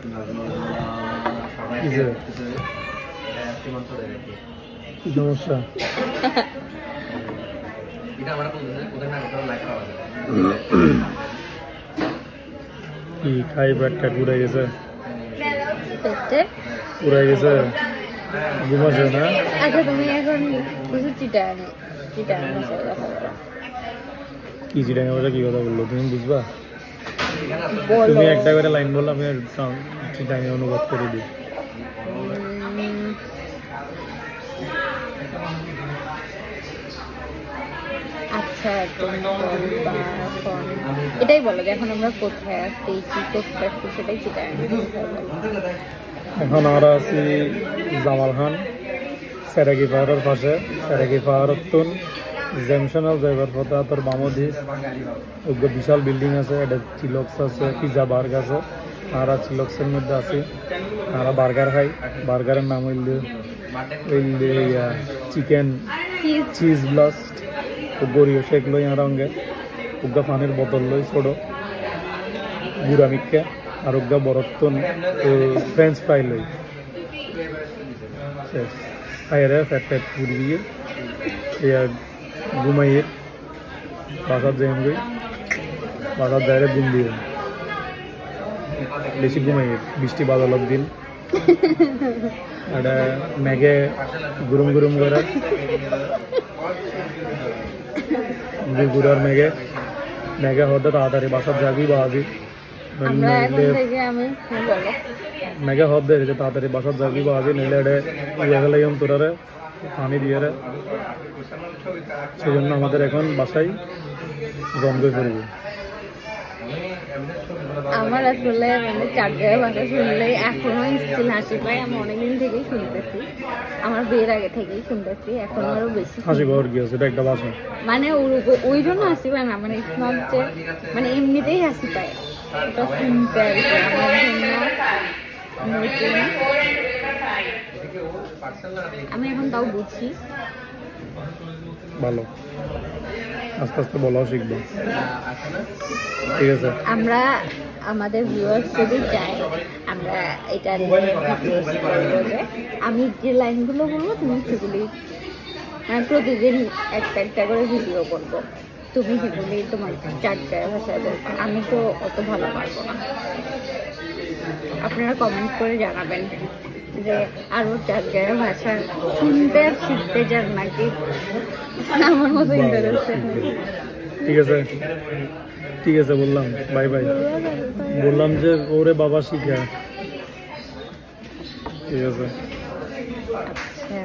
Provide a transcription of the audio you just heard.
কি সমস্যা? কি খাই পেট টাট উড়ে গেছে? উড়ে গেছে, ঘুমাচ্ছে না? আচ্ছা তুমি এখন কিছু চিটাং কি চিটাং ভাষা কি কথা বললো তুমি বুঝবা? তুমি একটা করে লাইন বললো, আমি চিটাঙে অনুবাদ করে দিই। আচ্ছা এটাই বলো যে এখন আমরা কোথায় আছি, কি করতে আসছি, সেটাই চিটাং। এখন আমরা আছি জামাল খান সেরাগি পাহাড়ের পাশে। সেরাগি পাহাড়ের তুন জেমশনাল যাইবার পথে তোর বামদিস বিশাল বিল্ডিং আছে, এটা চিলক্স আছে, পিজা বার্গ আছে। আমরা চিলক্সের মধ্যে আছি, আমরা বার্গার খাই। বার্গারের নাম হইলে চিকেন চিজ ব্লাস্ট। গড়িও শেক লই আর অঙ্গে উগা পানির বোতল লই ছোট গুড়া মিক্কা আর উগা বরত্তন ফ্রেঞ্চ ফ্রাই লই খাইরে ফ্যাট ফ্যাট ফুড়ি দিয়ে ঘুমাইয়ে বাসার যাই গই। বাসার যাইরে দিন দিয়ে বেশি ঘুমাইয়ে বৃষ্টি বাদলক দিন এটা মেঘে গুরুম গুরুম করে গুড়ার মেঘে মেঘে হতে তাড়াতাড়ি বাসার যাবি বাবি মেঘে হদ দেয় তাড়াতাড়ি বাসার যাবি বাবি নইলে এটা ইয়ে গেলে তোরারে পানি দিয়ে সেই জন্য আমাদের এখন বাসায় জমবে পড়বে। আমার আসলে মানে চাটগাঁয়ের ভাষা শুনলে এখনো স্টিল হাসি পাই। আমি অনেকদিন থেকেই শুনতেছি, আমার বিয়ের আগে থেকেই শুনতেছি, এখন আরো বেশি হাসি পাওয়ার কি আছে, এটা একটা ভাষা। মানে ওই জন্য হাসি পায় না, মানে নট যে মানে এমনিতেই হাসি পায় ওটা শুনতে আর কি। আমার জন্য নতুন, আমি এখন তাও বুঝছি। ভালো, আস্তে আস্তে বলাও শিখবে, ঠিক আছে? আমরা আমাদের ভিউয়ার্স যদি চাই আমরা এটা নিয়ে বলবো যে আমি যে লাইনগুলো বলবো তুমি সেগুলি মানে প্রতিদিন একটা একটা করে ভিডিও করবো, তুমি সেগুলি তোমার চাটগাঁয়ের ভাষায় বলবো। আমি তো অত ভালো পারবো না, আপনারা কমেন্ট করে জানাবেন যে আরো চাটগাঁয়ের ভাষা শুনতে আর শিখতে চান নাকি আমার মতো ইন্টারেস্টেড। ঠিক আছে, ঠিক আছে, বললাম বাই বাই। বললাম যে ওরে বাবা শিখা, ঠিক আছে? আচ্ছা।